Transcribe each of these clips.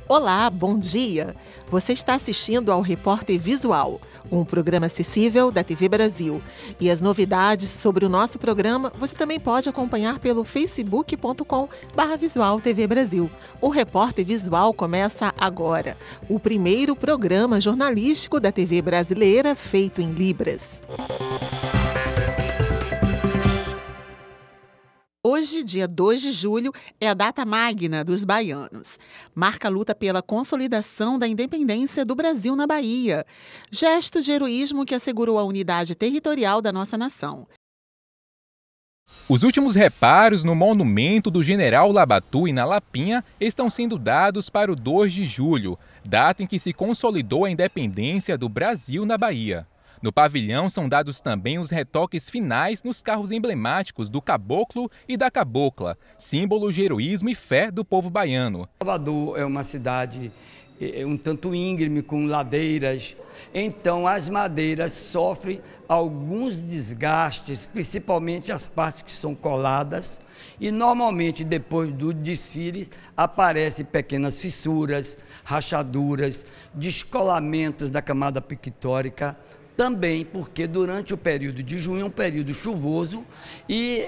Olá, bom dia! Você está assistindo ao Repórter Visual, um programa acessível da TV Brasil. E as novidades sobre o nosso programa você também pode acompanhar pelo facebook.com/Visual TV Brasil. O Repórter Visual começa agora, o primeiro programa jornalístico da TV brasileira feito em Libras. Hoje, dia 2 de julho, é a data magna dos baianos. Marca a luta pela consolidação da independência do Brasil na Bahia. Gesto de heroísmo que assegurou a unidade territorial da nossa nação. Os últimos reparos no monumento do General Labatu e na Lapinha estão sendo dados para o 2 de julho, data em que se consolidou a independência do Brasil na Bahia. No pavilhão são dados também os retoques finais nos carros emblemáticos do caboclo e da cabocla, símbolo de heroísmo e fé do povo baiano. Salvador é uma cidade um tanto íngreme, com ladeiras, então as madeiras sofrem alguns desgastes, principalmente as partes que são coladas, e normalmente depois do desfile aparecem pequenas fissuras, rachaduras, descolamentos da camada pictórica. Também porque durante o período de junho é um período chuvoso e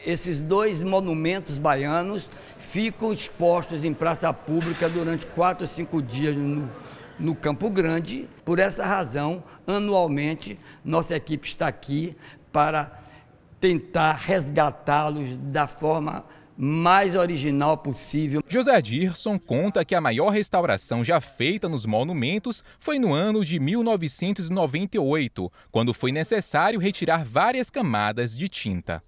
esses dois monumentos baianos ficam expostos em praça pública durante 4 ou 5 dias no Campo Grande. Por essa razão, anualmente, nossa equipe está aqui para tentar resgatá-los da forma mais original possível. José Dirson conta que a maior restauração já feita nos monumentos foi no ano de 1998, quando foi necessário retirar várias camadas de tinta.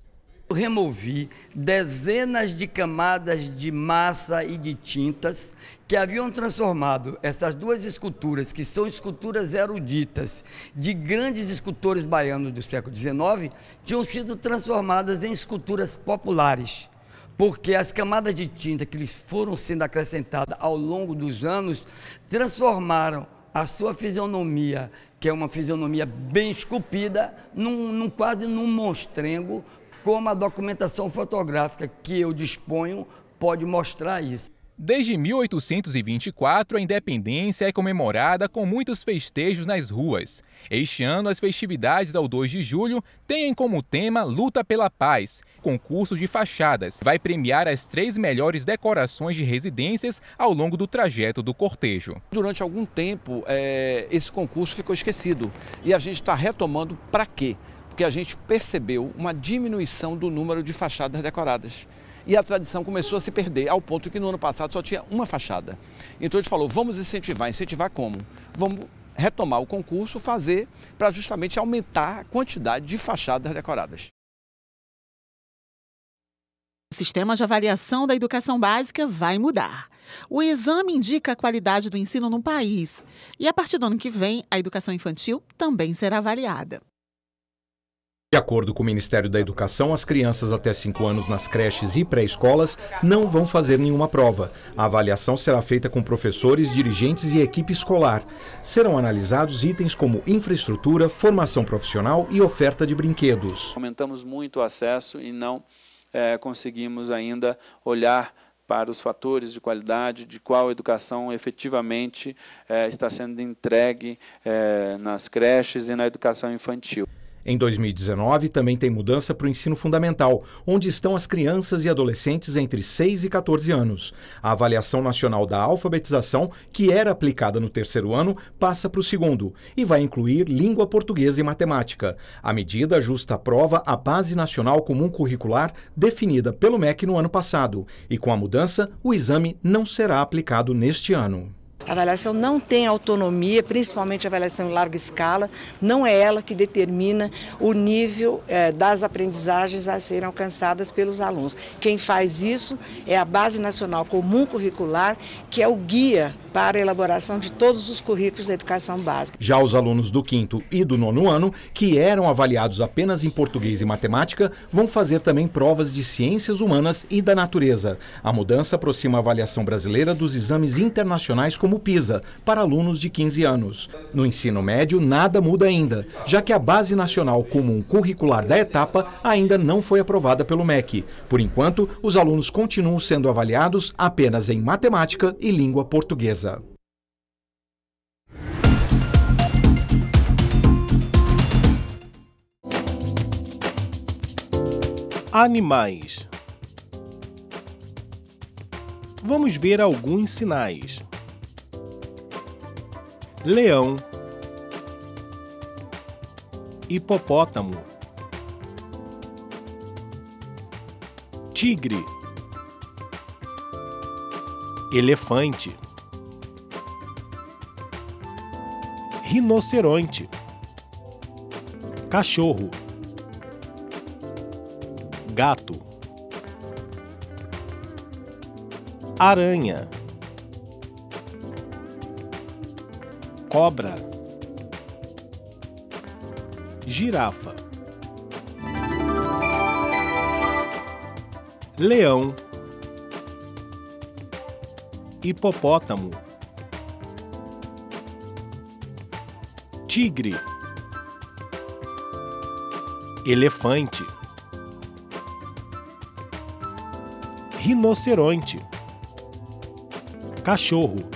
Eu removi dezenas de camadas de massa e de tintas que haviam transformado essas duas esculturas, que são esculturas eruditas de grandes escultores baianos do século XIX, tinham sido transformadas em esculturas populares. Porque as camadas de tinta que lhes foram sendo acrescentadas ao longo dos anos transformaram a sua fisionomia, que é uma fisionomia bem esculpida, quase num monstrengo, como a documentação fotográfica que eu disponho pode mostrar isso. Desde 1824, a independência é comemorada com muitos festejos nas ruas. Este ano, as festividades ao 2 de julho têm como tema Luta pela Paz. Concurso de fachadas vai premiar as 3 melhores decorações de residências ao longo do trajeto do cortejo. Durante algum tempo, esse concurso ficou esquecido e a gente está retomando para quê? Porque a gente percebeu uma diminuição do número de fachadas decoradas. E a tradição começou a se perder, ao ponto que no ano passado só tinha uma fachada. Então a gente falou, vamos incentivar. Incentivar como? Vamos retomar o concurso, fazer para justamente aumentar a quantidade de fachadas decoradas. O sistema de avaliação da educação básica vai mudar. O exame indica a qualidade do ensino no país. E a partir do ano que vem, a educação infantil também será avaliada. De acordo com o Ministério da Educação, as crianças até 5 anos nas creches e pré-escolas não vão fazer nenhuma prova. A avaliação será feita com professores, dirigentes e equipe escolar. Serão analisados itens como infraestrutura, formação profissional e oferta de brinquedos. Aumentamos muito o acesso e não conseguimos ainda olhar para os fatores de qualidade, de qual educação efetivamente está sendo entregue nas creches e na educação infantil. Em 2019, também tem mudança para o ensino fundamental, onde estão as crianças e adolescentes entre 6 e 14 anos. A avaliação nacional da alfabetização, que era aplicada no 3º ano, passa para o 2º e vai incluir língua portuguesa e matemática. A medida ajusta a prova à Base Nacional Comum Curricular, definida pelo MEC no ano passado. E com a mudança, o exame não será aplicado neste ano. A avaliação não tem autonomia, principalmente a avaliação em larga escala, não é ela que determina o nível das aprendizagens a serem alcançadas pelos alunos. Quem faz isso é a Base Nacional Comum Curricular, que é o guia para a elaboração de todos os currículos da educação básica. Já os alunos do 5º e do 9º ano, que eram avaliados apenas em português e matemática, vão fazer também provas de ciências humanas e da natureza. A mudança aproxima a avaliação brasileira dos exames internacionais como como o PISA, para alunos de 15 anos. No ensino médio, nada muda ainda, já que a Base Nacional Comum Curricular da etapa ainda não foi aprovada pelo MEC. Por enquanto, os alunos continuam sendo avaliados apenas em matemática e língua portuguesa. Animais. Vamos ver alguns sinais. Leão, hipopótamo, tigre, elefante, rinoceronte, cachorro, gato, aranha, cobra, girafa, leão, hipopótamo, tigre, elefante, rinoceronte, cachorro,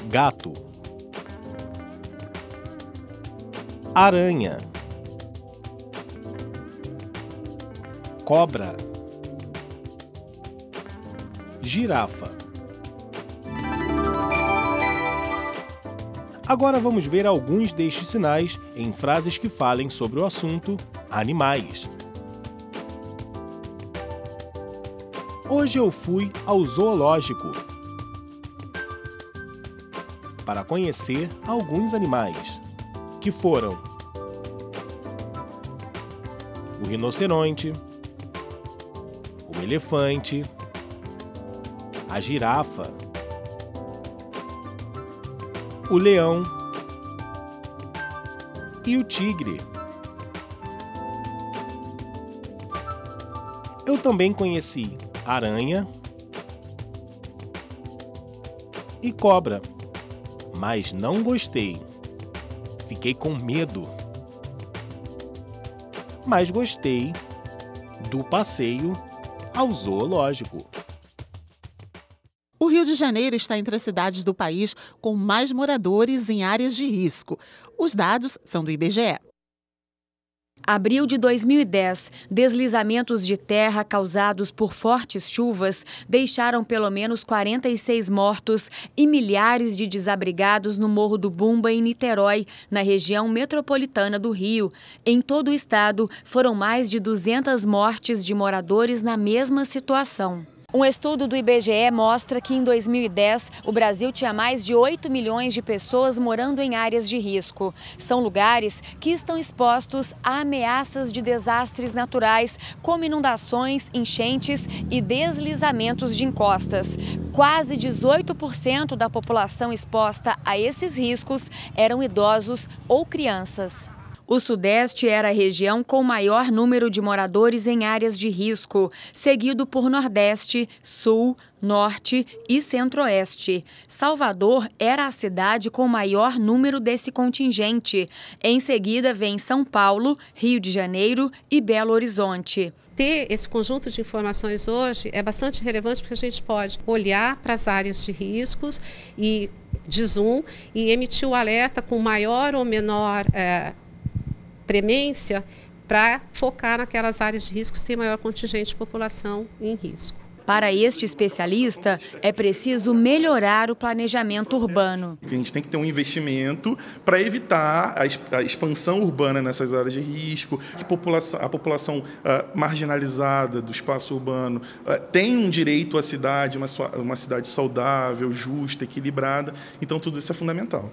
gato, aranha, cobra, girafa. Agora vamos ver alguns destes sinais em frases que falem sobre o assunto animais. Hoje eu fui ao zoológico para conhecer alguns animais, que foram o rinoceronte, o elefante, a girafa, o leão e o tigre. Eu também conheci aranha e cobra, mas não gostei. Fiquei com medo. Mas gostei do passeio ao zoológico. O Rio de Janeiro está entre as cidades do país com mais moradores em áreas de risco. Os dados são do IBGE. Abril de 2010, deslizamentos de terra causados por fortes chuvas deixaram pelo menos 46 mortos e milhares de desabrigados no Morro do Bumba, em Niterói, na região metropolitana do Rio. Em todo o estado, foram mais de 200 mortes de moradores na mesma situação. Um estudo do IBGE mostra que em 2010 o Brasil tinha mais de 8 milhões de pessoas morando em áreas de risco. São lugares que estão expostos a ameaças de desastres naturais, como inundações, enchentes e deslizamentos de encostas. Quase 18% da população exposta a esses riscos eram idosos ou crianças. O Sudeste era a região com maior número de moradores em áreas de risco, seguido por Nordeste, Sul, Norte e Centro-Oeste. Salvador era a cidade com maior número desse contingente. Em seguida vem São Paulo, Rio de Janeiro e Belo Horizonte. Ter esse conjunto de informações hoje é bastante relevante porque a gente pode olhar para as áreas de riscos e de zoom e emitir o alerta com maior ou menor premência para focar naquelas áreas de risco que têm maior contingente de população em risco. Para este especialista, é preciso melhorar o planejamento urbano. A gente tem que ter um investimento para evitar a expansão urbana nessas áreas de risco, que a população marginalizada do espaço urbano tem um direito à cidade, uma cidade saudável, justa, equilibrada. Então, tudo isso é fundamental.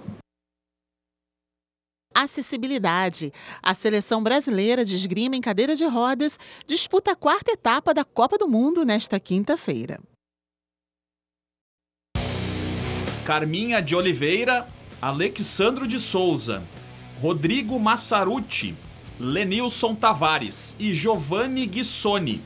Acessibilidade. A seleção brasileira de esgrima em cadeira de rodas disputa a 4ª etapa da Copa do Mundo nesta quinta-feira. Carminha de Oliveira, Alexandro de Souza, Rodrigo Massaruti, Lenilson Tavares e Giovanni Guissoni.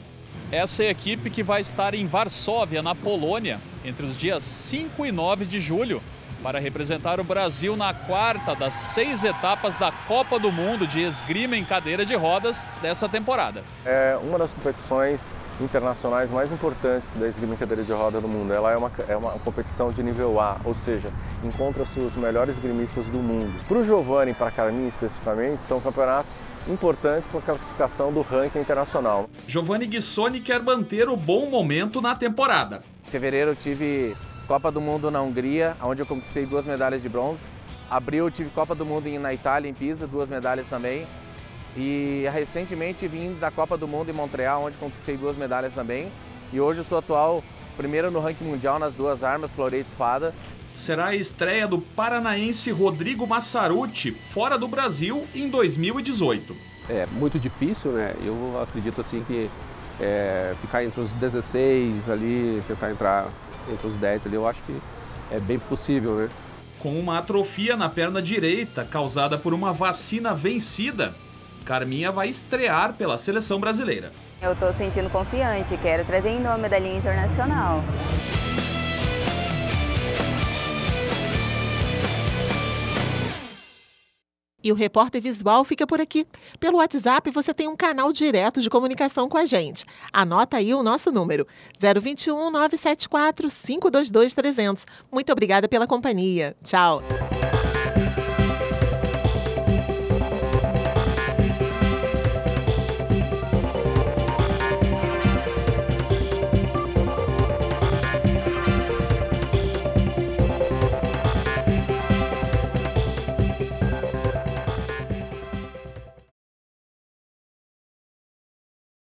Essa é a equipe que vai estar em Varsóvia, na Polônia, entre os dias 5 e 9 de julho, para representar o Brasil na 4ª das 6 etapas da Copa do Mundo de esgrima em cadeira de rodas dessa temporada. É uma das competições internacionais mais importantes da esgrima em cadeira de roda no mundo. Ela é uma competição de nível A, ou seja, encontra-se os melhores esgrimistas do mundo. Para o Giovanni e para a Carminha especificamente, são campeonatos importantes para a classificação do ranking internacional. Giovanni Guissoni quer manter o bom momento na temporada. Em fevereiro eu tive Copa do Mundo na Hungria, onde eu conquistei 2 medalhas de bronze. Abril eu tive Copa do Mundo na Itália, em Pisa, 2 medalhas também. E recentemente vim da Copa do Mundo em Montreal, onde conquistei 2 medalhas também. E hoje eu sou atual primeiro no ranking mundial nas 2 armas, floreio e espada. Será a estreia do paranaense Rodrigo Massaruti, fora do Brasil, em 2018. É muito difícil, né? Eu acredito assim que ficar entre os 16 ali, tentar entrar entre os 10 ali, eu acho que é bem possível, né? Com uma atrofia na perna direita, causada por uma vacina vencida, Carminha vai estrear pela seleção brasileira. Eu estou sentindo confiante, quero trazer em nome da linha internacional. E o Repórter Visual fica por aqui. Pelo WhatsApp você tem um canal direto de comunicação com a gente. Anota aí o nosso número, 021 974 522 300. Muito obrigada pela companhia. Tchau.